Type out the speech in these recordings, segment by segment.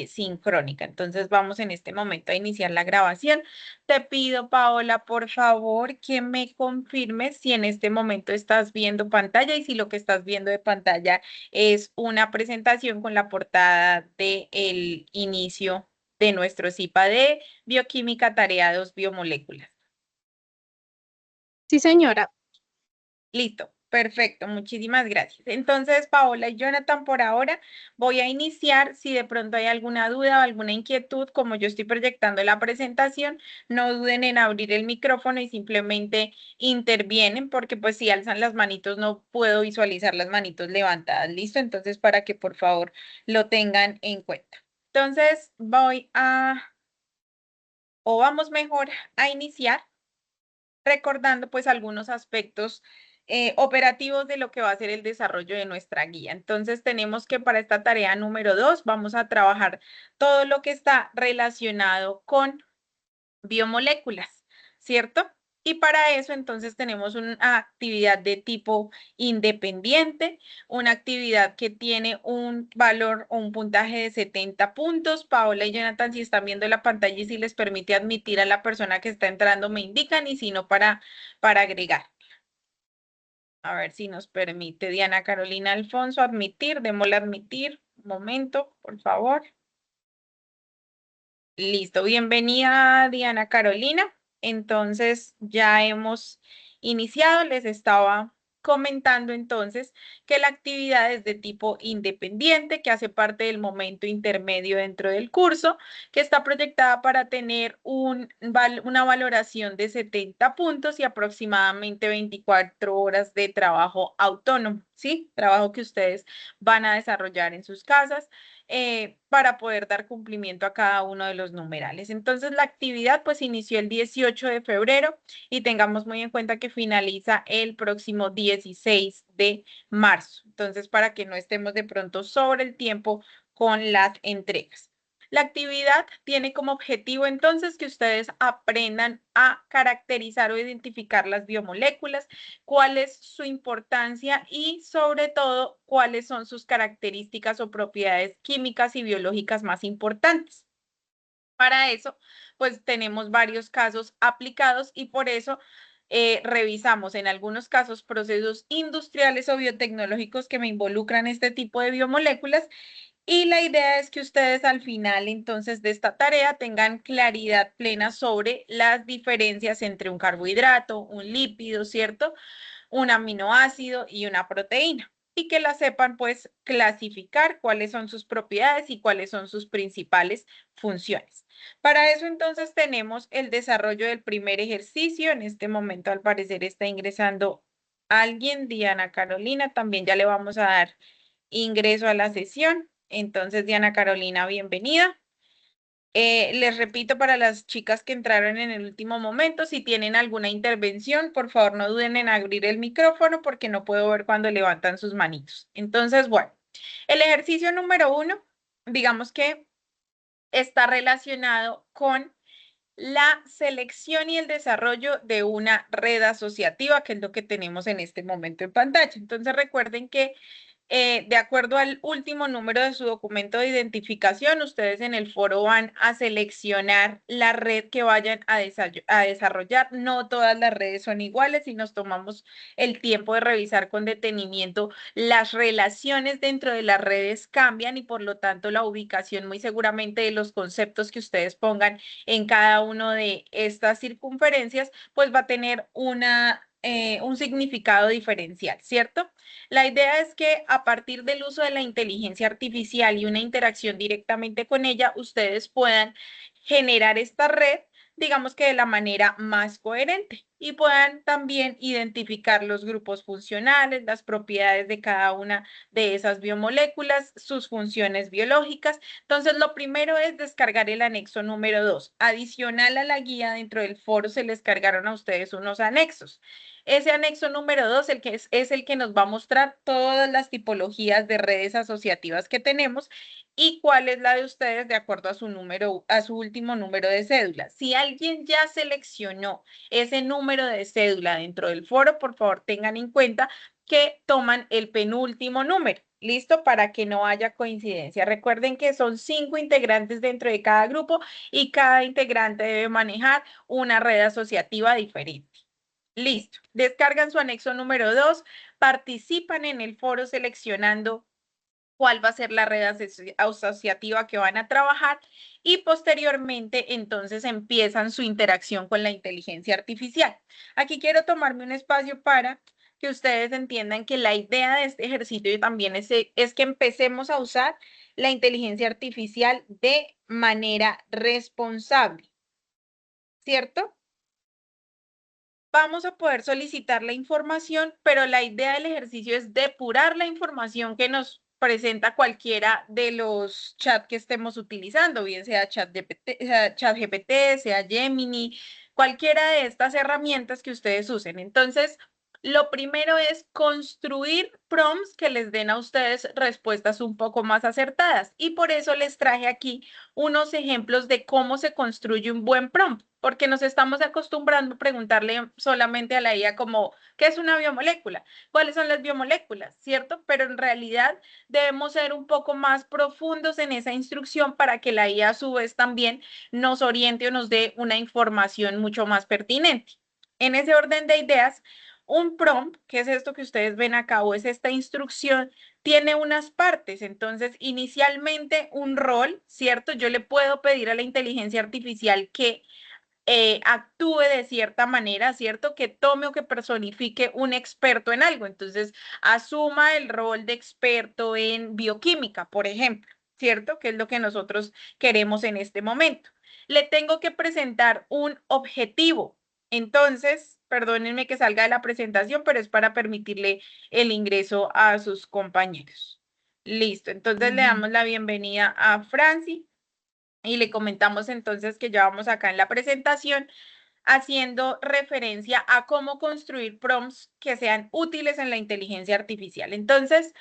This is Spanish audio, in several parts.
sincrónica. Entonces vamos en este momento a iniciar la grabación. Te pido, Paola, por favor, que me confirmes si en este momento estás viendo pantalla y si lo que estás viendo de pantalla es una presentación con la portada del inicio de nuestro CIPA de Bioquímica Tarea 2 Biomoléculas. Sí, señora. Listo, perfecto, muchísimas gracias. Entonces, Paola y Jonathan, por ahora voy a iniciar. Si de pronto hay alguna duda o alguna inquietud, como yo estoy proyectando la presentación, no duden en abrir el micrófono y simplemente intervienen, porque pues si alzan las manitos no puedo visualizar las manitos levantadas. Listo, entonces para que por favor lo tengan en cuenta. Entonces, vamos mejor a iniciar recordando pues algunos aspectos operativos de lo que va a ser el desarrollo de nuestra guía. Entonces tenemos que para esta tarea número 2 vamos a trabajar todo lo que está relacionado con biomoléculas, ¿cierto? Y para eso entonces tenemos una actividad de tipo independiente, una actividad que tiene un valor o un puntaje de 70 puntos. Paola y Jonathan, si están viendo la pantalla y si les permite admitir a la persona que está entrando, me indican y si no, para agregar. A ver si nos permite Diana Carolina Alfonso admitir, démosle admitir. Un momento, por favor. Listo, bienvenida Diana Carolina. Entonces ya hemos iniciado, les estaba comentando entonces que la actividad es de tipo independiente, que hace parte del momento intermedio dentro del curso, que está proyectada para tener una valoración de 70 puntos y aproximadamente 24 horas de trabajo autónomo, ¿sí? Trabajo que ustedes van a desarrollar en sus casas para poder dar cumplimiento a cada uno de los numerales. Entonces, la actividad pues inició el 18 de febrero y tengamos muy en cuenta que finaliza el próximo 16 de marzo. Entonces, para que no estemos de pronto sobre el tiempo con las entregas. La actividad tiene como objetivo entonces que ustedes aprendan a caracterizar o identificar las biomoléculas, cuál es su importancia y sobre todo cuáles son sus características o propiedades químicas y biológicas más importantes. Para eso, pues tenemos varios casos aplicados y por eso revisamos en algunos casos procesos industriales o biotecnológicos que me involucran este tipo de biomoléculas y la idea es que ustedes al final entonces de esta tarea tengan claridad plena sobre las diferencias entre un carbohidrato, un lípido, ¿cierto? Un aminoácido y una proteína. Y que la sepan pues clasificar cuáles son sus propiedades y cuáles son sus principales funciones. Para eso entonces tenemos el desarrollo del primer ejercicio. En este momento al parecer está ingresando alguien, Diana Carolina, también ya le vamos a dar ingreso a la sesión. Entonces, Diana Carolina, bienvenida. Les repito para las chicas que entraron en el último momento, si tienen alguna intervención, por favor no duden en abrir el micrófono porque no puedo ver cuando levantan sus manitos. Entonces, bueno, el ejercicio número 1, digamos que está relacionado con la selección y el desarrollo de una red asociativa, que es lo que tenemos en este momento en pantalla. Entonces, recuerden que de acuerdo al último número de su documento de identificación, ustedes en el foro van a seleccionar la red que vayan a desarrollar. No todas las redes son iguales y nos tomamos el tiempo de revisar con detenimiento. Las relaciones dentro de las redes cambian y por lo tanto la ubicación muy seguramente de los conceptos que ustedes pongan en cada uno de estas circunferencias, pues va a tener un significado diferencial, ¿cierto? La idea es que a partir del uso de la inteligencia artificial y una interacción directamente con ella, ustedes puedan generar esta red, digamos que de la manera más coherente y puedan también identificar los grupos funcionales, las propiedades de cada una de esas biomoléculas, sus funciones biológicas. Entonces, lo primero es descargar el anexo número 2. Adicional a la guía, dentro del foro se les cargaron a ustedes unos anexos. Ese anexo número 2 el que es el que nos va a mostrar todas las tipologías de redes asociativas que tenemos y cuál es la de ustedes de acuerdo a su número, a su último número de cédula. Si alguien ya seleccionó ese número de cédula dentro del foro, por favor tengan en cuenta que toman el penúltimo número. ¿Listo? Para que no haya coincidencia. Recuerden que son 5 integrantes dentro de cada grupo y cada integrante debe manejar una red asociativa diferente. Listo. Descargan su anexo número 2, participan en el foro seleccionando cuál va a ser la red asociativa que van a trabajar y posteriormente entonces empiezan su interacción con la inteligencia artificial. Aquí quiero tomarme un espacio para que ustedes entiendan que la idea de este ejercicio también es que empecemos a usar la inteligencia artificial de manera responsable, ¿cierto? Vamos a poder solicitar la información, pero la idea del ejercicio es depurar la información que nos presenta cualquiera de los chats que estemos utilizando, bien sea ChatGPT, sea Gemini, cualquiera de estas herramientas que ustedes usen. Entonces, lo primero es construir prompts que les den a ustedes respuestas un poco más acertadas. Y por eso les traje aquí unos ejemplos de cómo se construye un buen prompt, porque nos estamos acostumbrando a preguntarle solamente a la IA como, ¿qué es una biomolécula? ¿Cuáles son las biomoléculas? ¿Cierto? Pero en realidad debemos ser un poco más profundos en esa instrucción para que la IA a su vez también nos oriente o nos dé una información mucho más pertinente. En ese orden de ideas, un prompt, que es esto que ustedes ven acá, o es esta instrucción, tiene unas partes. Entonces, inicialmente un rol, ¿cierto? Yo le puedo pedir a la inteligencia artificial que actúe de cierta manera, ¿cierto? Que tome o que personifique un experto en algo. Entonces, asuma el rol de experto en bioquímica, por ejemplo, ¿cierto? Que es lo que nosotros queremos en este momento. Le tengo que presentar un objetivo. Entonces, perdónenme que salga de la presentación, pero es para permitirle el ingreso a sus compañeros. Listo, entonces le damos la bienvenida a Franci y le comentamos entonces que ya vamos acá en la presentación haciendo referencia a cómo construir prompts que sean útiles en la inteligencia artificial. Entonces,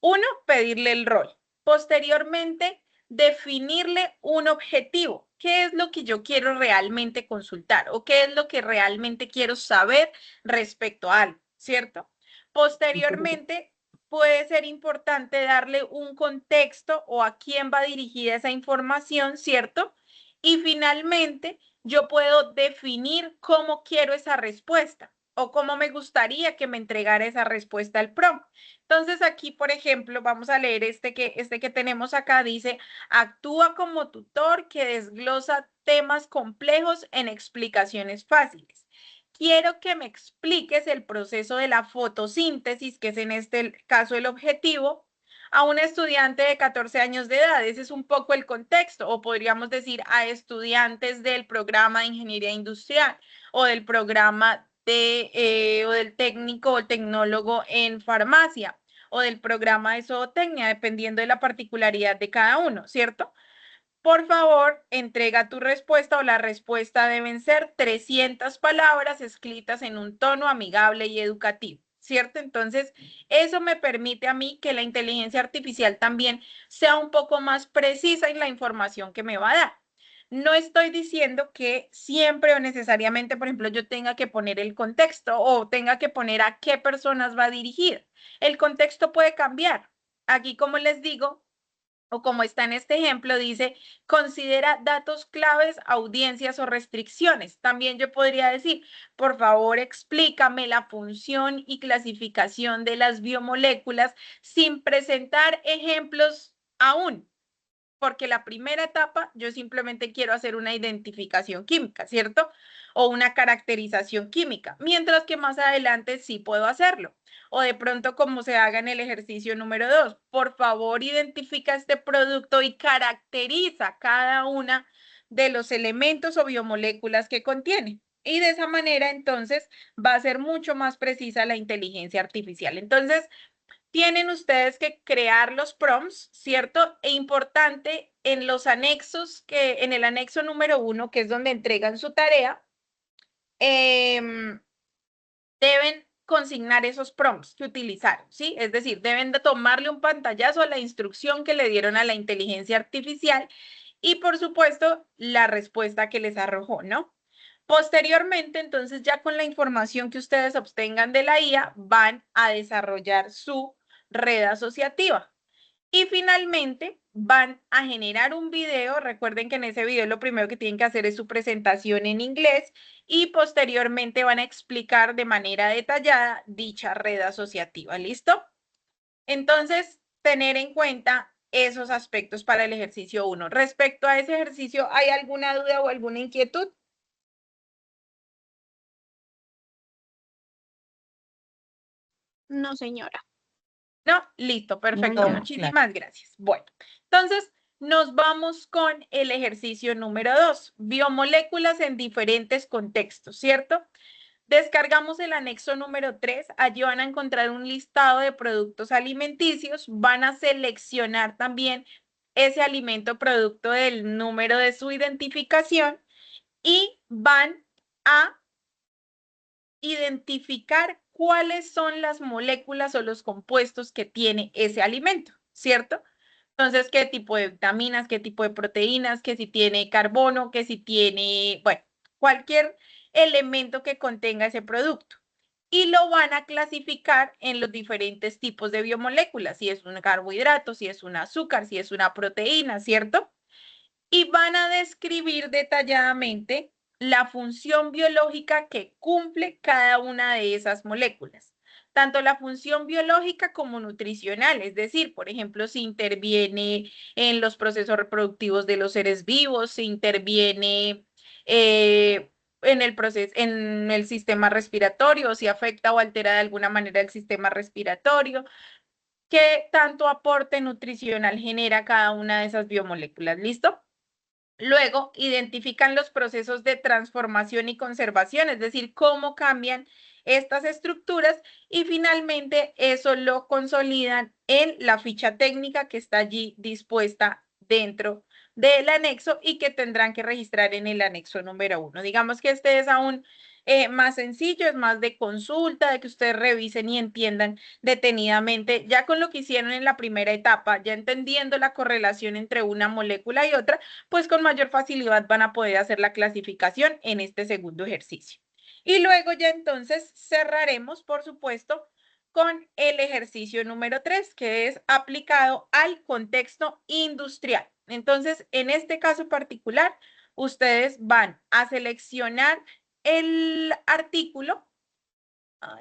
uno, pedirle el rol. Posteriormente, definirle un objetivo. ¿Qué es lo que yo quiero realmente consultar o qué es lo que realmente quiero saber respecto a algo, ¿cierto? Posteriormente, puede ser importante darle un contexto o a quién va dirigida esa información, ¿cierto? Y finalmente, yo puedo definir cómo quiero esa respuesta o cómo me gustaría que me entregara esa respuesta al prompt. Entonces aquí, por ejemplo, vamos a leer este que tenemos acá. Dice, actúa como tutor que desglosa temas complejos en explicaciones fáciles. Quiero que me expliques el proceso de la fotosíntesis, que es en este caso el objetivo, a un estudiante de 14 años de edad. Ese es un poco el contexto, o podríamos decir a estudiantes del programa de ingeniería industrial o del programa o del técnico o tecnólogo en farmacia o del programa de zootecnia, dependiendo de la particularidad de cada uno, ¿cierto? Por favor, entrega tu respuesta o la respuesta deben ser 300 palabras escritas en un tono amigable y educativo, ¿cierto? Entonces, eso me permite a mí que la inteligencia artificial también sea un poco más precisa en la información que me va a dar. No estoy diciendo que siempre o necesariamente, por ejemplo, yo tenga que poner el contexto o tenga que poner a qué personas va a dirigir. El contexto puede cambiar. Aquí, como les digo, o como está en este ejemplo, dice, considera datos claves, audiencias o restricciones. También yo podría decir, por favor, explícame la función y clasificación de las biomoléculas sin presentar ejemplos aún, porque la primera etapa yo simplemente quiero hacer una identificación química, ¿cierto? O una caracterización química, mientras que más adelante sí puedo hacerlo. O de pronto como se haga en el ejercicio número 2, por favor identifica este producto y caracteriza cada una de los elementos o biomoléculas que contiene. Y de esa manera entonces va a ser mucho más precisa la inteligencia artificial. Entonces, tienen ustedes que crear los prompts, ¿cierto? E importante en los anexos, que en el anexo número 1, que es donde entregan su tarea, deben consignar esos prompts que utilizaron, ¿sí? Es decir, deben de tomarle un pantallazo a la instrucción que le dieron a la inteligencia artificial y, por supuesto, la respuesta que les arrojó, ¿no? Posteriormente, entonces, ya con la información que ustedes obtengan de la IA, van a desarrollar su red asociativa. Y finalmente van a generar un video. Recuerden que en ese video lo primero que tienen que hacer es su presentación en inglés y posteriormente van a explicar de manera detallada dicha red asociativa. ¿Listo? Entonces, tener en cuenta esos aspectos para el ejercicio 1. Respecto a ese ejercicio, ¿hay alguna duda o alguna inquietud? No, señora. No, listo, perfecto. No, claro. Muchísimas gracias. Bueno, entonces nos vamos con el ejercicio número 2, biomoléculas en diferentes contextos, ¿cierto? Descargamos el anexo número 3, allí van a encontrar un listado de productos alimenticios, van a seleccionar también ese alimento producto del número de su identificación y van a identificar cuáles son las moléculas o los compuestos que tiene ese alimento, ¿cierto? Entonces, qué tipo de vitaminas, qué tipo de proteínas, que si tiene carbono, que si tiene, bueno, cualquier elemento que contenga ese producto. Y lo van a clasificar en los diferentes tipos de biomoléculas, si es un carbohidrato, si es un azúcar, si es una proteína, ¿cierto? Y van a describir detalladamente la función biológica que cumple cada una de esas moléculas, tanto la función biológica como nutricional, es decir, por ejemplo, si interviene en los procesos reproductivos de los seres vivos, si interviene en el proceso, en el sistema respiratorio, si afecta o altera de alguna manera el sistema respiratorio, qué tanto aporte nutricional genera cada una de esas biomoléculas. ¿Listo? Luego, identifican los procesos de transformación y conservación, es decir, cómo cambian estas estructuras y finalmente eso lo consolidan en la ficha técnica que está allí dispuesta dentro del anexo y que tendrán que registrar en el anexo número 1. Digamos que este es aún más sencillo, es más de consulta, de que ustedes revisen y entiendan detenidamente, ya con lo que hicieron en la primera etapa, ya entendiendo la correlación entre una molécula y otra, pues con mayor facilidad van a poder hacer la clasificación en este segundo ejercicio. Y luego ya entonces cerraremos, por supuesto, con el ejercicio número 3, que es aplicado al contexto industrial. Entonces, en este caso particular, ustedes van a seleccionar el artículo. A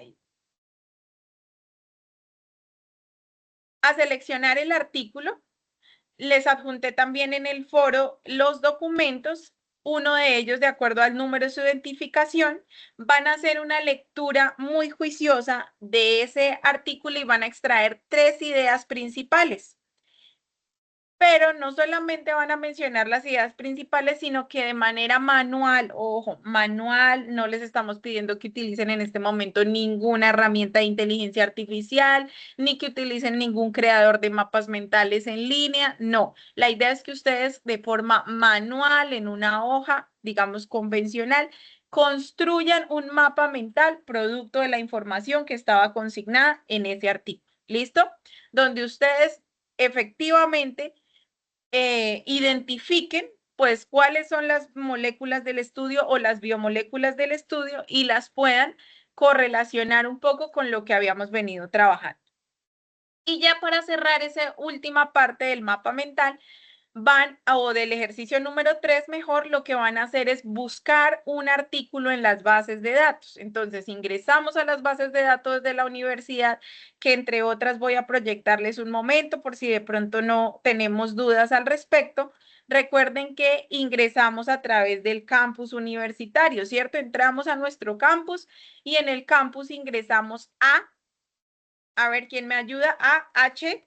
seleccionar el artículo. Les adjunté también en el foro los documentos, uno de ellos de acuerdo al número de su identificación, van a hacer una lectura muy juiciosa de ese artículo y van a extraer 3 ideas principales. Pero no solamente van a mencionar las ideas principales, sino que de manera manual, ojo, manual, no les estamos pidiendo que utilicen en este momento ninguna herramienta de inteligencia artificial, ni que utilicen ningún creador de mapas mentales en línea, no. La idea es que ustedes de forma manual, en una hoja, digamos convencional, construyan un mapa mental producto de la información que estaba consignada en ese artículo. ¿Listo? Donde ustedes efectivamente identifiquen pues cuáles son las moléculas del estudio o las biomoléculas del estudio y las puedan correlacionar un poco con lo que habíamos venido trabajando. Y ya para cerrar esa última parte del mapa mental, o del ejercicio número 3, mejor, lo que van a hacer es buscar un artículo en las bases de datos. Entonces, ingresamos a las bases de datos de la universidad, que entre otras voy a proyectarles un momento por si de pronto no tenemos dudas al respecto. Recuerden que ingresamos a través del campus universitario, ¿cierto? Entramos a nuestro campus y en el campus ingresamos a ver quién me ayuda, a ¿qué?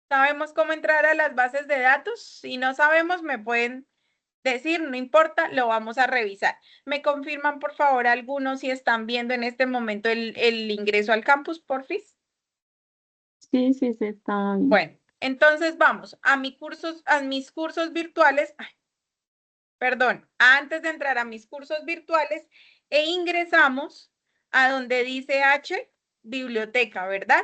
¿Sabemos cómo entrar a las bases de datos? Si no sabemos, me pueden decir, no importa, lo vamos a revisar. ¿Me confirman, por favor, algunos si están viendo en este momento el ingreso al campus, porfis? Sí, sí, se está bien. Bueno, entonces vamos a mis cursos virtuales, perdón, antes de entrar a mis cursos virtuales, ingresamos a donde dice H, biblioteca, ¿verdad?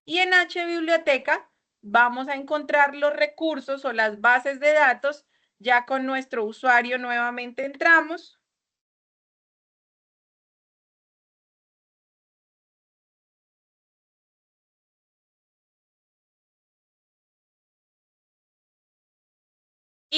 Y en H biblioteca vamos a encontrar los recursos o las bases de datos. Ya con nuestro usuario nuevamente entramos.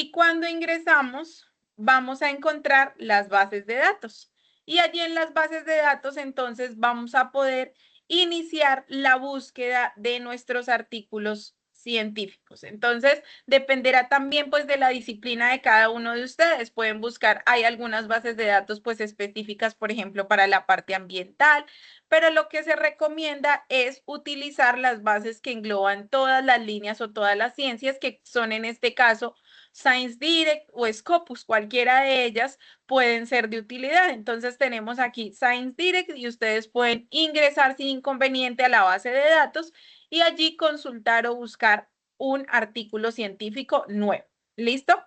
Y cuando ingresamos, vamos a encontrar las bases de datos. Y allí en las bases de datos, entonces, vamos a poder iniciar la búsqueda de nuestros artículos científicos. Entonces, dependerá también pues de la disciplina de cada uno de ustedes. Pueden buscar, hay algunas bases de datos pues específicas, por ejemplo, para la parte ambiental, pero lo que se recomienda es utilizar las bases que engloban todas las líneas o todas las ciencias, que son en este caso Science Direct o Scopus, cualquiera de ellas pueden ser de utilidad. Entonces tenemos aquí Science Direct y ustedes pueden ingresar sin inconveniente a la base de datos y allí consultar o buscar un artículo científico nuevo. ¿Listo?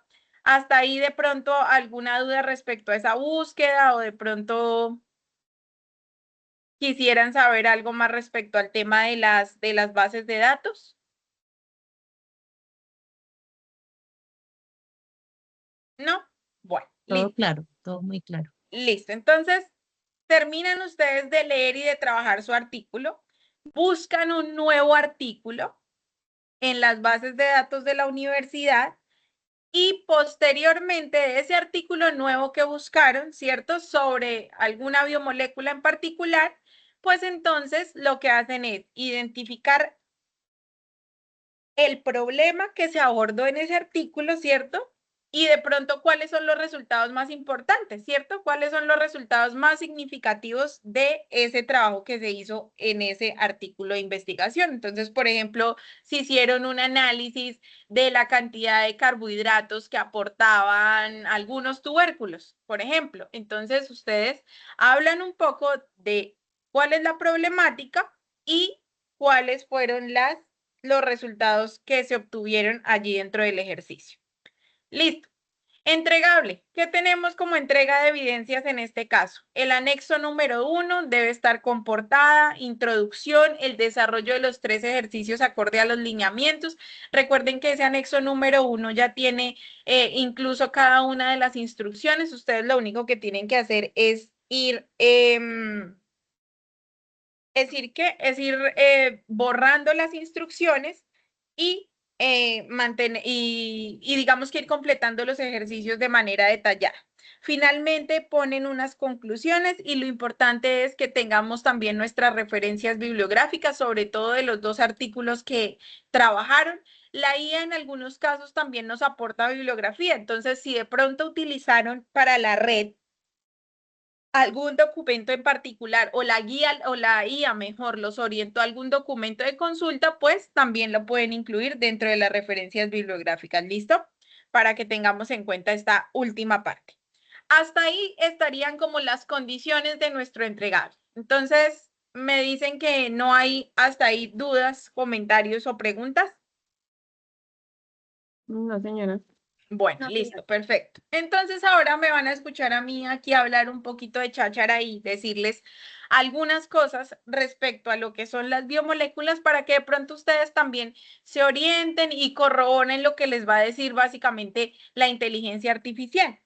Hasta ahí de pronto alguna duda respecto a esa búsqueda o de pronto quisieran saber algo más respecto al tema de las bases de datos. ¿No? Bueno, Todo listo. claro, todo muy claro. Listo. Entonces, terminan ustedes de leer y de trabajar su artículo, buscan un nuevo artículo en las bases de datos de la universidad y posteriormente de ese artículo nuevo que buscaron, ¿cierto? Sobre alguna biomolécula en particular, pues entonces lo que hacen es identificar el problema que se abordó en ese artículo, ¿cierto? Y de pronto, ¿cuáles son los resultados más importantes, ¿cierto? ¿Cuáles son los resultados más significativos de ese trabajo que se hizo en ese artículo de investigación? Entonces, por ejemplo, si hicieron un análisis de la cantidad de carbohidratos que aportaban algunos tubérculos, por ejemplo. Entonces, ustedes hablan un poco de cuál es la problemática y cuáles fueron los resultados que se obtuvieron allí dentro del ejercicio. Listo. Entregable. ¿Qué tenemos como entrega de evidencias en este caso? El anexo número 1 debe estar con portada, introducción, el desarrollo de los 3 ejercicios acorde a los lineamientos. Recuerden que ese anexo número 1 ya tiene incluso cada una de las instrucciones. Ustedes lo único que tienen que hacer es ir es ir borrando las instrucciones y, y digamos que ir completando los ejercicios de manera detallada. Finalmente ponen unas conclusiones y lo importante es que tengamos también nuestras referencias bibliográficas, sobre todo de los 2 artículos que trabajaron. La IA en algunos casos también nos aporta bibliografía, entonces si de pronto utilizaron para la red algún documento en particular o la guía o la IA mejor los orientó a algún documento de consulta, pues también lo pueden incluir dentro de las referencias bibliográficas. ¿Listo? Para que tengamos en cuenta esta última parte. Hasta ahí estarían como las condiciones de nuestro entregable. Entonces, me dicen que no hay hasta ahí dudas, comentarios o preguntas. No, señora. Bueno, listo, perfecto. Entonces ahora me van a escuchar a mí aquí hablar un poquito de cháchara y decirles algunas cosas respecto a lo que son las biomoléculas para que de pronto ustedes también se orienten y corroboren lo que les va a decir básicamente la inteligencia artificial.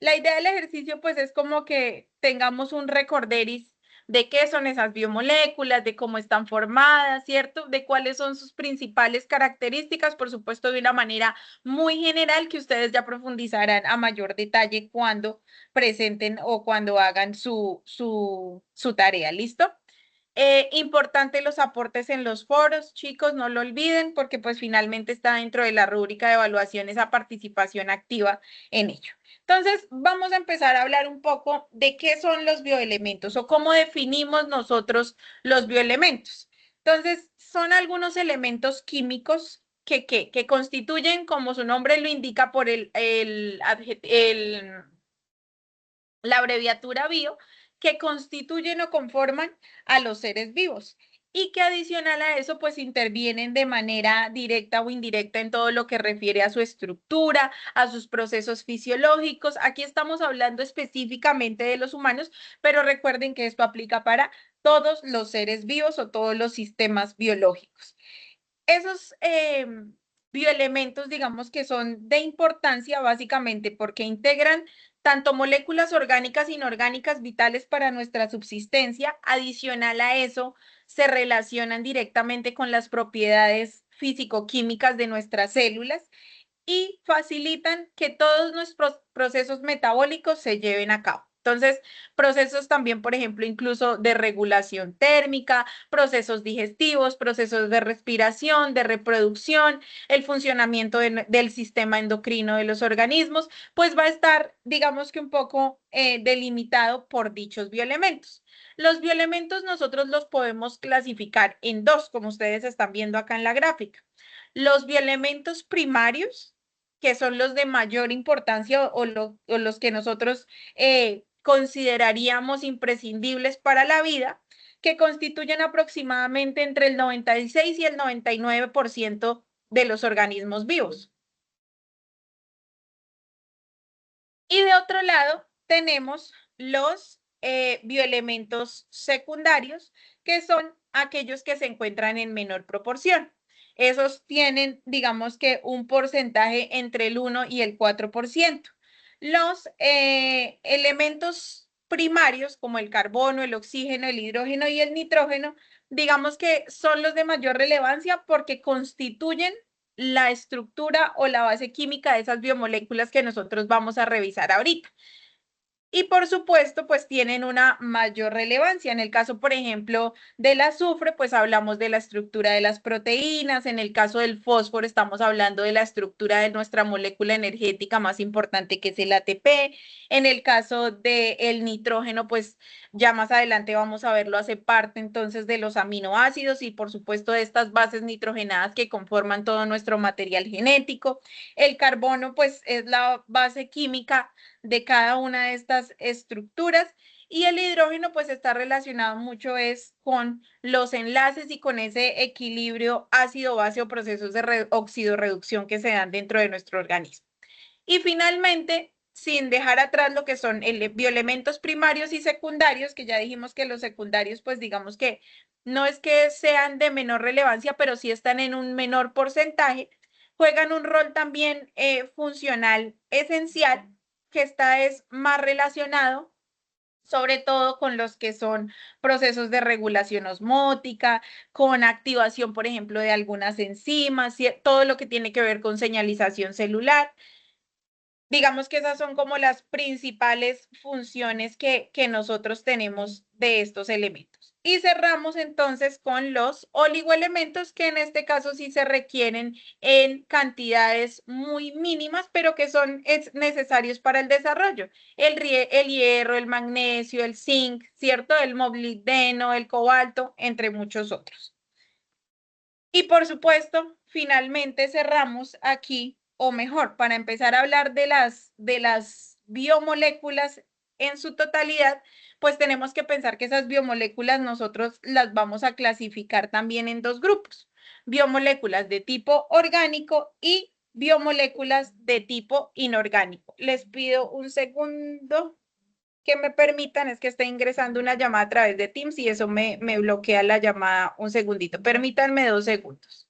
La idea del ejercicio pues es como que tengamos un recorderis de qué son esas biomoléculas, de cómo están formadas, ¿cierto? De cuáles son sus principales características, por supuesto, de una manera muy general que ustedes ya profundizarán a mayor detalle cuando presenten o cuando hagan su tarea. ¿Listo? Importante los aportes en los foros, chicos, no lo olviden porque pues finalmente está dentro de la rúbrica de evaluación esa participación activa en ello. Entonces, vamos a empezar a hablar un poco de qué son los bioelementos o cómo definimos nosotros los bioelementos. Entonces, son algunos elementos químicos que constituyen, como su nombre lo indica por la abreviatura bio, que constituyen o conforman a los seres vivos y que adicional a eso, pues intervienen de manera directa o indirecta en todo lo que refiere a su estructura, a sus procesos fisiológicos. Aquí estamos hablando específicamente de los humanos, pero recuerden que esto aplica para todos los seres vivos o todos los sistemas biológicos. Esos bioelementos, digamos que son de importancia básicamente porque integran tanto moléculas orgánicas e inorgánicas vitales para nuestra subsistencia. Adicional a eso, se relacionan directamente con las propiedades físico-químicas de nuestras células y facilitan que todos nuestros procesos metabólicos se lleven a cabo. Entonces, procesos también, por ejemplo, incluso de regulación térmica, procesos digestivos, procesos de respiración, de reproducción, el funcionamiento del sistema endocrino de los organismos, pues va a estar, digamos que un poco delimitado por dichos bioelementos. Los bioelementos nosotros los podemos clasificar en dos, como ustedes están viendo acá en la gráfica. Los bioelementos primarios, que son los de mayor importancia o los que nosotros consideraríamos imprescindibles para la vida, que constituyen aproximadamente entre el 96 y el 99% de los organismos vivos. Y de otro lado, tenemos los bioelementos secundarios, que son aquellos que se encuentran en menor proporción. Esos tienen, digamos que, un porcentaje entre el 1 y el 4%. Los elementos primarios, como el carbono, el oxígeno, el hidrógeno y el nitrógeno, digamos que son los de mayor relevancia porque constituyen la estructura o la base química de esas biomoléculas que nosotros vamos a revisar ahorita. Y por supuesto, pues tienen una mayor relevancia. En el caso, por ejemplo, del azufre, pues hablamos de la estructura de las proteínas. En el caso del fósforo, estamos hablando de la estructura de nuestra molécula energética más importante, que es el ATP. En el caso del nitrógeno, pues ya más adelante vamos a verlo, hace parte entonces de los aminoácidos y por supuesto de estas bases nitrogenadas que conforman todo nuestro material genético. El carbono, pues es la base química de cada una de estas estructuras. Y el hidrógeno pues está relacionado mucho es con los enlaces y con ese equilibrio ácido-base o procesos de oxidorreducción que se dan dentro de nuestro organismo. Y finalmente, sin dejar atrás lo que son bioelementos primarios y secundarios, que ya dijimos que los secundarios pues digamos que no es que sean de menor relevancia, pero sí están en un menor porcentaje, juegan un rol también funcional esencial que está es más relacionado sobre todo con los que son procesos de regulación osmótica, con activación, por ejemplo, de algunas enzimas, todo lo que tiene que ver con señalización celular. Digamos que esas son como las principales funciones que nosotros tenemos de estos elementos. Y cerramos entonces con los oligoelementos, que en este caso sí se requieren en cantidades muy mínimas, pero que son necesarios para el desarrollo. El hierro, el magnesio, el zinc, ¿cierto? El molibdeno, el cobalto, entre muchos otros. Y por supuesto, finalmente cerramos aquí, o mejor, para empezar a hablar de las biomoléculas en su totalidad, pues tenemos que pensar que esas biomoléculas nosotros las vamos a clasificar también en dos grupos: biomoléculas de tipo orgánico y biomoléculas de tipo inorgánico. Les pido un segundo que me permitan, es que está ingresando una llamada a través de Teams y eso me bloquea la llamada un segundito. Permítanme 2 segundos.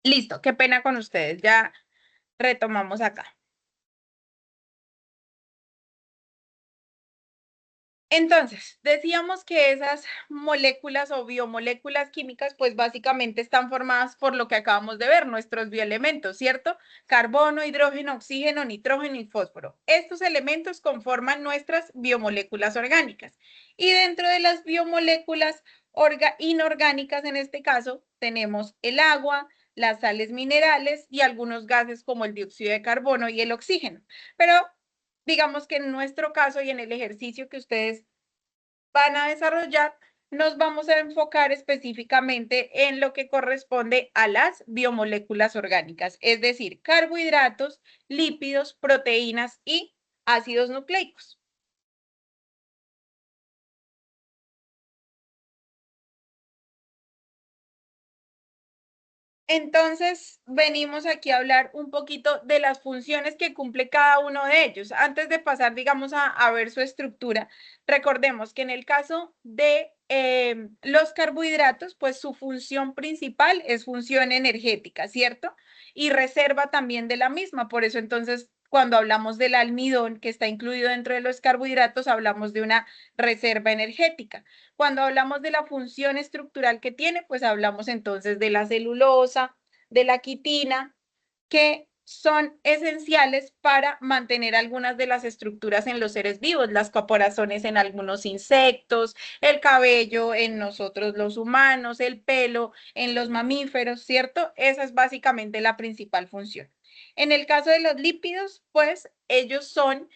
Listo, qué pena con ustedes. Ya retomamos acá. Entonces, decíamos que esas moléculas o biomoléculas químicas, pues básicamente están formadas por lo que acabamos de ver, nuestros bioelementos, ¿cierto? Carbono, hidrógeno, oxígeno, nitrógeno y fósforo. Estos elementos conforman nuestras biomoléculas orgánicas. Y dentro de las biomoléculas inorgánicas, en este caso, tenemos el agua, las sales minerales y algunos gases como el dióxido de carbono y el oxígeno. Pero digamos que en nuestro caso y en el ejercicio que ustedes van a desarrollar, nos vamos a enfocar específicamente en lo que corresponde a las biomoléculas orgánicas, es decir, carbohidratos, lípidos, proteínas y ácidos nucleicos. Entonces, venimos aquí a hablar un poquito de las funciones que cumple cada uno de ellos. Antes de pasar, digamos, a ver su estructura, recordemos que en el caso de los carbohidratos, pues su función principal es función energética, ¿cierto? Y reserva también de la misma. Por eso, entonces, cuando hablamos del almidón, que está incluido dentro de los carbohidratos, hablamos de una reserva energética. Cuando hablamos de la función estructural que tiene, pues hablamos entonces de la celulosa, de la quitina, que son esenciales para mantener algunas de las estructuras en los seres vivos, las caparazones en algunos insectos, el cabello en nosotros los humanos, el pelo en los mamíferos, ¿cierto? Esa es básicamente la principal función. En el caso de los lípidos, pues ellos son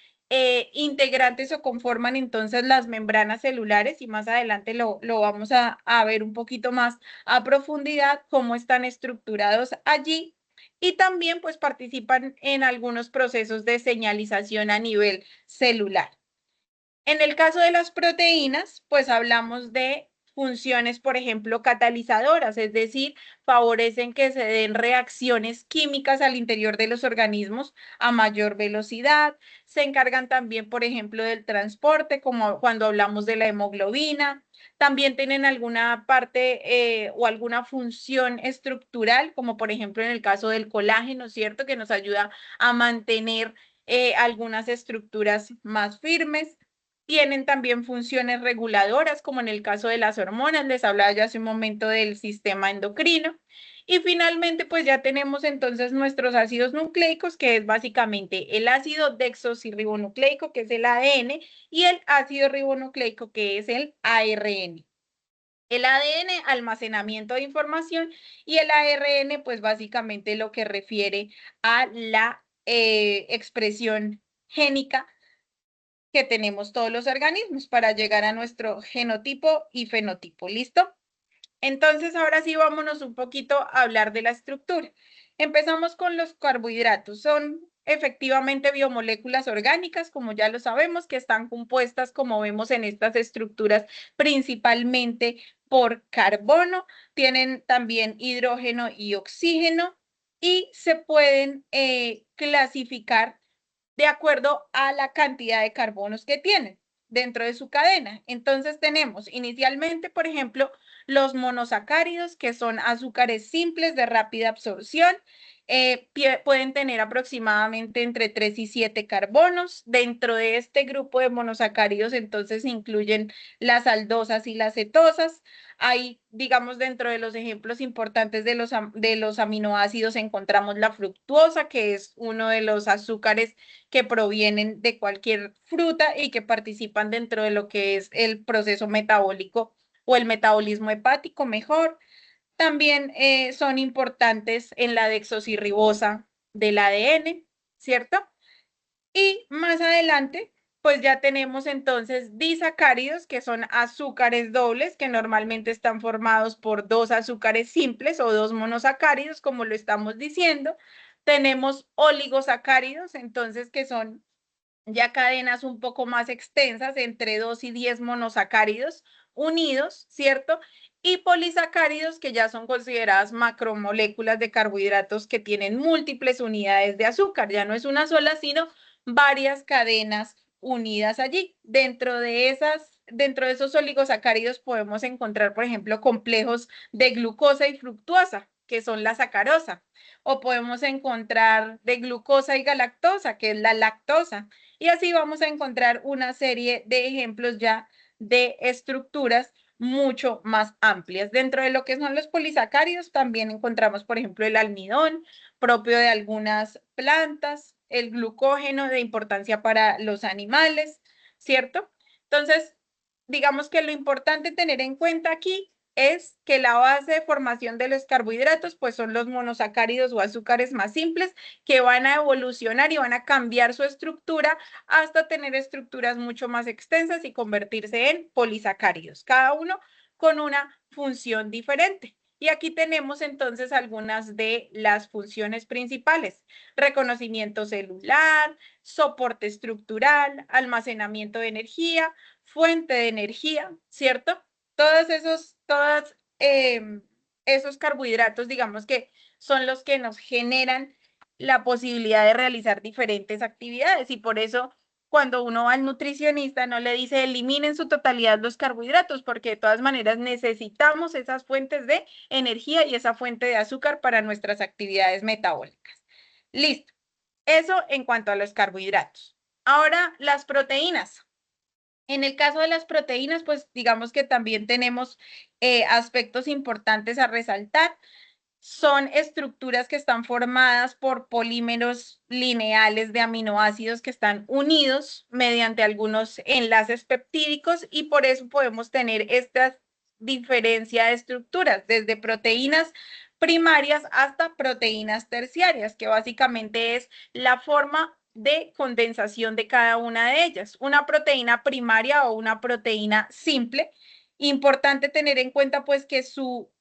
integrantes o conforman entonces las membranas celulares y más adelante lo vamos a ver un poquito más a profundidad cómo están estructurados allí y también pues participan en algunos procesos de señalización a nivel celular. En el caso de las proteínas, pues hablamos de funciones, por ejemplo, catalizadoras, es decir, favorecen que se den reacciones químicas al interior de los organismos a mayor velocidad. Se encargan también, por ejemplo, del transporte, como cuando hablamos de la hemoglobina. También tienen alguna parte o alguna función estructural, como por ejemplo en el caso del colágeno, ¿cierto? Que nos ayuda a mantener algunas estructuras más firmes. Tienen también funciones reguladoras, como en el caso de las hormonas, les hablaba ya hace un momento del sistema endocrino. Y finalmente, pues ya tenemos entonces nuestros ácidos nucleicos, que es básicamente el ácido desoxirribonucleico, que es el ADN, y el ácido ribonucleico, que es el ARN. El ADN, almacenamiento de información, y el ARN, pues básicamente lo que refiere a la expresión génica que tenemos todos los organismos para llegar a nuestro genotipo y fenotipo. ¿Listo? Entonces, ahora sí, vámonos un poquito a hablar de la estructura. Empezamos con los carbohidratos. Son efectivamente biomoléculas orgánicas, como ya lo sabemos, que están compuestas, como vemos en estas estructuras, principalmente por carbono. Tienen también hidrógeno y oxígeno y se pueden clasificar de acuerdo a la cantidad de carbonos que tienen dentro de su cadena. Entonces tenemos inicialmente, por ejemplo, los monosacáridos, que son azúcares simples de rápida absorción. Pueden tener aproximadamente entre 3 y 7 carbonos. Dentro de este grupo de monosacáridos, entonces, se incluyen las aldosas y las cetosas. Hay, digamos, dentro de los ejemplos importantes de los aminoácidos encontramos la fructuosa, que es uno de los azúcares que provienen de cualquier fruta y que participan dentro de lo que es el proceso metabólico o el metabolismo hepático mejor. También son importantes en la desoxirribosa del ADN, ¿cierto? Y más adelante, pues ya tenemos entonces disacáridos, que son azúcares dobles, que normalmente están formados por dos azúcares simples o dos monosacáridos, como lo estamos diciendo. Tenemos oligosacáridos, entonces, que son ya cadenas un poco más extensas, entre 2 y 10 monosacáridos unidos, ¿cierto? Y polisacáridos, que ya son consideradas macromoléculas de carbohidratos que tienen múltiples unidades de azúcar, ya no es una sola, sino varias cadenas unidas allí. Dentro de esos oligosacáridos podemos encontrar, por ejemplo, complejos de glucosa y fructuosa, que son la sacarosa, o podemos encontrar de glucosa y galactosa, que es la lactosa. Y así vamos a encontrar una serie de ejemplos ya de estructuras mucho más amplias. Dentro de lo que son los polisacáridos también encontramos, por ejemplo, el almidón propio de algunas plantas, el glucógeno de importancia para los animales, ¿cierto? Entonces, digamos que lo importante tener en cuenta aquí es que la base de formación de los carbohidratos pues son los monosacáridos o azúcares más simples que van a evolucionar y van a cambiar su estructura hasta tener estructuras mucho más extensas y convertirse en polisacáridos, cada uno con una función diferente. Y aquí tenemos entonces algunas de las funciones principales: reconocimiento celular, soporte estructural, almacenamiento de energía, fuente de energía, ¿cierto? Todos esos carbohidratos, digamos que son los que nos generan la posibilidad de realizar diferentes actividades y por eso cuando uno va al nutricionista no le dice eliminen su totalidad los carbohidratos porque de todas maneras necesitamos esas fuentes de energía y esa fuente de azúcar para nuestras actividades metabólicas. Listo. Eso en cuanto a los carbohidratos. Ahora, las proteínas. En el caso de las proteínas, pues digamos que también tenemos aspectos importantes a resaltar. Son estructuras que están formadas por polímeros lineales de aminoácidos que están unidos mediante algunos enlaces peptídicos y por eso podemos tener esta diferencia de estructuras, desde proteínas primarias hasta proteínas terciarias, que básicamente es la forma de condensación de cada una de ellas. Una proteína primaria o una proteína simple. Importante tener en cuenta pues que su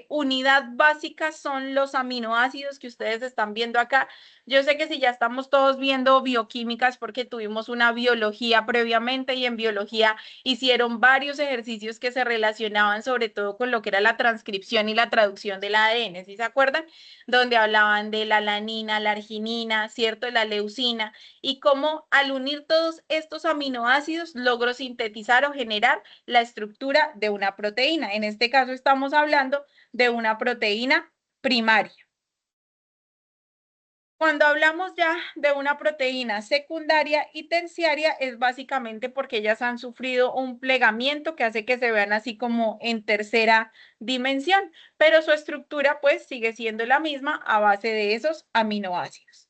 unidad básica son los aminoácidos que ustedes están viendo acá. Yo sé que si ya estamos todos viendo bioquímicas porque tuvimos una biología previamente y en biología hicieron varios ejercicios que se relacionaban sobre todo con lo que era la transcripción y la traducción del ADN, ¿sí se acuerdan? Donde hablaban de la alanina, la arginina, ¿cierto? La leucina y cómo al unir todos estos aminoácidos logro sintetizar o generar la estructura de una proteína. En este caso estamos hablando de una proteína primaria. Cuando hablamos ya de una proteína secundaria y terciaria es básicamente porque ellas han sufrido un plegamiento que hace que se vean así como en tercera dimensión, pero su estructura pues sigue siendo la misma a base de esos aminoácidos.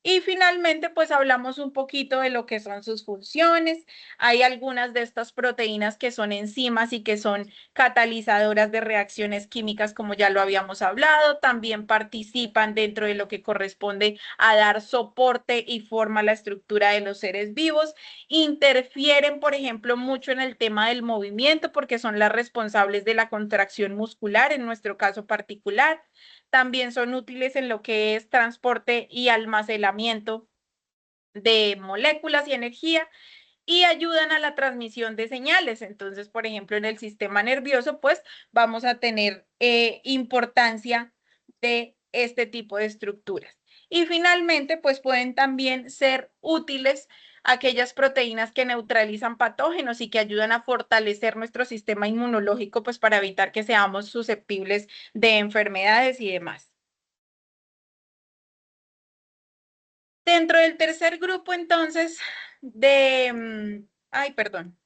Y finalmente, pues hablamos un poquito de lo que son sus funciones. Hay algunas de estas proteínas que son enzimas y que son catalizadoras de reacciones químicas, como ya lo habíamos hablado. También participan dentro de lo que corresponde a dar soporte y forma a la estructura de los seres vivos. Interfieren, por ejemplo, mucho en el tema del movimiento porque son las responsables de la contracción muscular, en nuestro caso particular. También son útiles en lo que es transporte y almacenamiento de moléculas y energía y ayudan a la transmisión de señales. Entonces, por ejemplo, en el sistema nervioso, pues vamos a tener importancia de este tipo de estructuras. Y finalmente, pues pueden también ser útiles aquellas proteínas que neutralizan patógenos y que ayudan a fortalecer nuestro sistema inmunológico, pues para evitar que seamos susceptibles de enfermedades y demás. Dentro del tercer grupo, entonces, ay, perdón,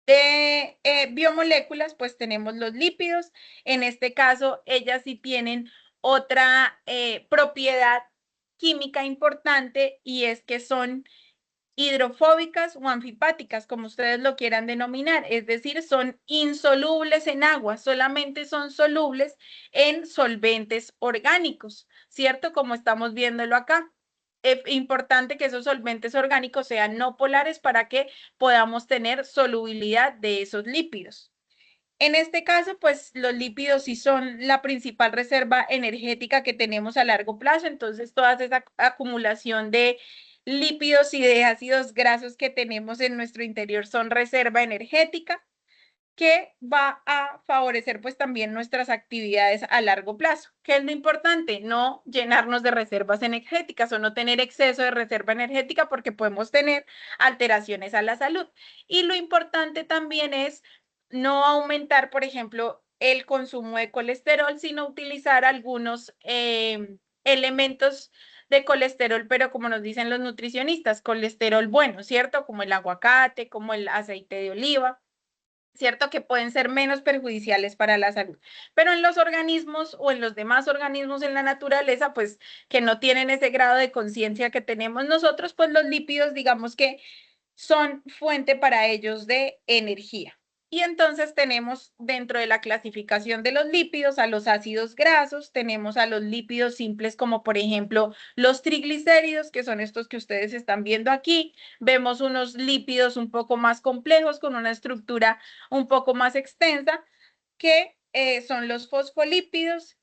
de biomoléculas, pues tenemos los lípidos. En este caso, ellas sí tienen otra propiedad química importante y es que son hidrofóbicas o anfipáticas, como ustedes lo quieran denominar, es decir, son insolubles en agua, solamente son solubles en solventes orgánicos, ¿cierto? Como estamos viéndolo acá. Es importante que esos solventes orgánicos sean no polares para que podamos tener solubilidad de esos lípidos. En este caso, pues los lípidos sí son la principal reserva energética que tenemos a largo plazo, entonces toda esa acumulación de lípidos y de ácidos grasos que tenemos en nuestro interior son reserva energética que va a favorecer pues también nuestras actividades a largo plazo. ¿Qué es lo importante? No llenarnos de reservas energéticas o no tener exceso de reserva energética porque podemos tener alteraciones a la salud. Y lo importante también es no aumentar, por ejemplo, el consumo de colesterol, sino utilizar algunos elementos de colesterol, pero como nos dicen los nutricionistas, colesterol bueno, ¿cierto? Como el aguacate, como el aceite de oliva. ¿Cierto? Que pueden ser menos perjudiciales para la salud. Pero en los organismos o en los demás organismos en la naturaleza, pues que no tienen ese grado de conciencia que tenemos nosotros, pues los lípidos, digamos que son fuente para ellos de energía. Y entonces tenemos dentro de la clasificación de los lípidos a los ácidos grasos, tenemos a los lípidos simples como por ejemplo los triglicéridos, que son estos que ustedes están viendo aquí. Vemos unos lípidos un poco más complejos con una estructura un poco más extensa, que son los fosfolípidos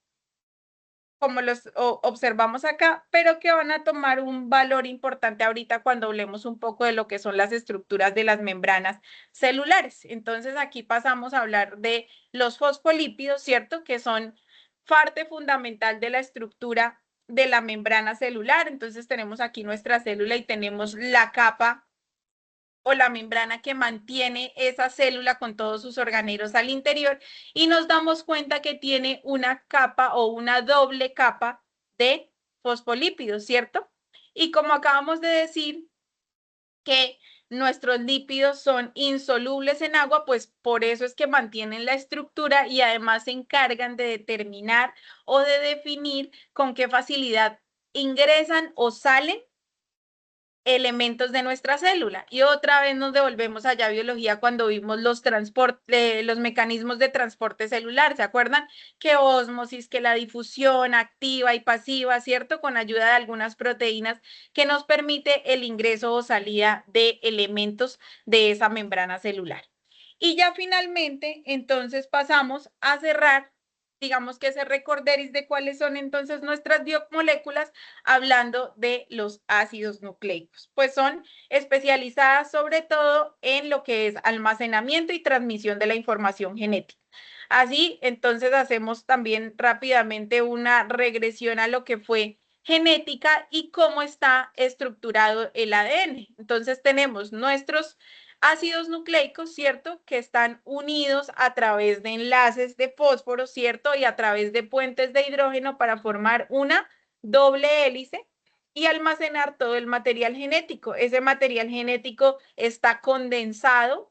como los observamos acá, pero que van a tomar un valor importante ahorita cuando hablemos un poco de lo que son las estructuras de las membranas celulares. Entonces aquí pasamos a hablar de los fosfolípidos, ¿cierto? Que son parte fundamental de la estructura de la membrana celular. Entonces tenemos aquí nuestra célula y tenemos la capa o la membrana que mantiene esa célula con todos sus organelos al interior, y nos damos cuenta que tiene una capa o una doble capa de fosfolípidos, ¿cierto? Y como acabamos de decir que nuestros lípidos son insolubles en agua, pues por eso es que mantienen la estructura y además se encargan de determinar o de definir con qué facilidad ingresan o salen elementos de nuestra célula. Y otra vez nos devolvemos allá a biología cuando vimos los mecanismos de transporte celular. ¿Se acuerdan? Que ósmosis, que la difusión activa y pasiva, ¿cierto? Con ayuda de algunas proteínas que nos permite el ingreso o salida de elementos de esa membrana celular. Y ya finalmente, entonces pasamos a cerrar, digamos que ese recorderis de cuáles son entonces nuestras biomoléculas, hablando de los ácidos nucleicos. Pues son especializadas sobre todo en lo que es almacenamiento y transmisión de la información genética. Así, entonces hacemos también rápidamente una regresión a lo que fue genética y cómo está estructurado el ADN. Entonces tenemos nuestros ácidos nucleicos, ¿cierto? Que están unidos a través de enlaces de fósforo, ¿cierto? Y a través de puentes de hidrógeno para formar una doble hélice y almacenar todo el material genético. Ese material genético está condensado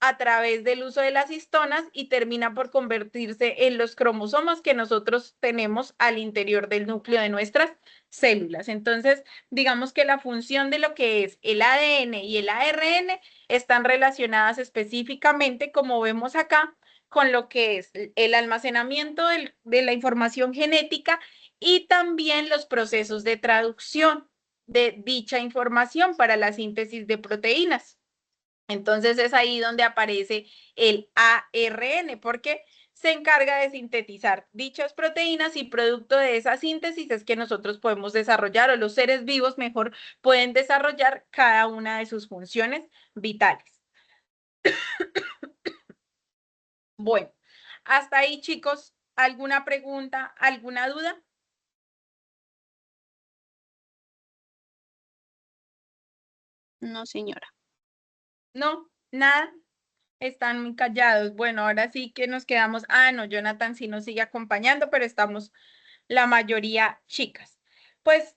a través del uso de las histonas y termina por convertirse en los cromosomas que nosotros tenemos al interior del núcleo de nuestras células. Entonces, digamos que la función de lo que es el ADN y el ARN están relacionadas específicamente, como vemos acá, con lo que es el almacenamiento de la información genética y también los procesos de traducción de dicha información para la síntesis de proteínas. Entonces es ahí donde aparece el ARN, porque se encarga de sintetizar dichas proteínas y producto de esa síntesis es que nosotros podemos desarrollar, o los seres vivos mejor, pueden desarrollar cada una de sus funciones vitales. Bueno, hasta ahí, chicos, ¿alguna pregunta, alguna duda? No, señora. No, nada. Están muy callados. Bueno, ahora sí que nos quedamos. Ah, no, Jonathan sí nos sigue acompañando, pero estamos la mayoría chicas. Pues,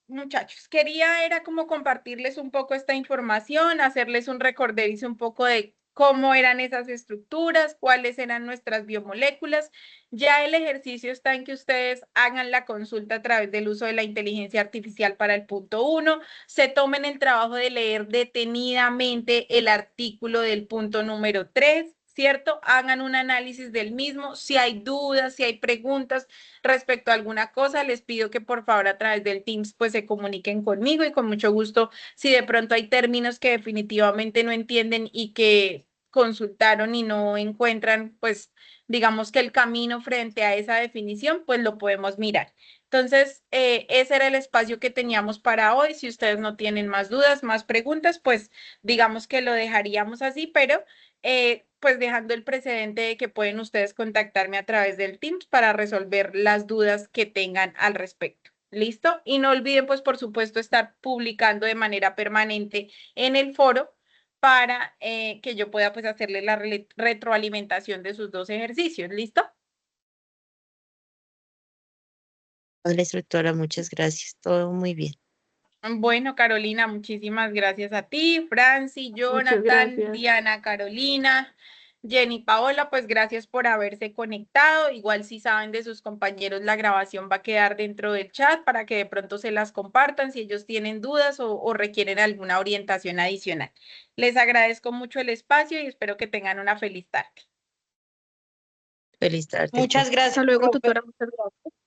muchachos, quería era como compartirles un poco esta información, hacerles un recorderis un poco de cómo eran esas estructuras, cuáles eran nuestras biomoléculas. Ya el ejercicio está en que ustedes hagan la consulta a través del uso de la inteligencia artificial para el punto 1, se tomen el trabajo de leer detenidamente el artículo del punto número 3, ¿cierto? Hagan un análisis del mismo. Si hay dudas, si hay preguntas respecto a alguna cosa, les pido que por favor a través del Teams pues se comuniquen conmigo y con mucho gusto, si de pronto hay términos que definitivamente no entienden y que consultaron y no encuentran pues digamos que el camino frente a esa definición, pues lo podemos mirar. Entonces, ese era el espacio que teníamos para hoy. Si ustedes no tienen más dudas, más preguntas, pues digamos que lo dejaríamos así, pero pues dejando el precedente de que pueden ustedes contactarme a través del Teams para resolver las dudas que tengan al respecto. ¿Listo? Y no olviden, pues por supuesto, estar publicando de manera permanente en el foro para que yo pueda pues hacerle la retroalimentación de sus dos ejercicios. ¿Listo? Hola, instructora, muchas gracias. Todo muy bien. Bueno, Carolina, muchísimas gracias a ti, Franci, Muchas Jonathan, gracias. Diana, Carolina, Jenny, Paola, pues gracias por haberse conectado. Igual si saben de sus compañeros, la grabación va a quedar dentro del chat para que de pronto se las compartan si ellos tienen dudas o requieren alguna orientación adicional. Les agradezco mucho el espacio y espero que tengan una feliz tarde. Feliz tarde. Muchas gracias, Hasta luego, profe. tutora. Muchas gracias.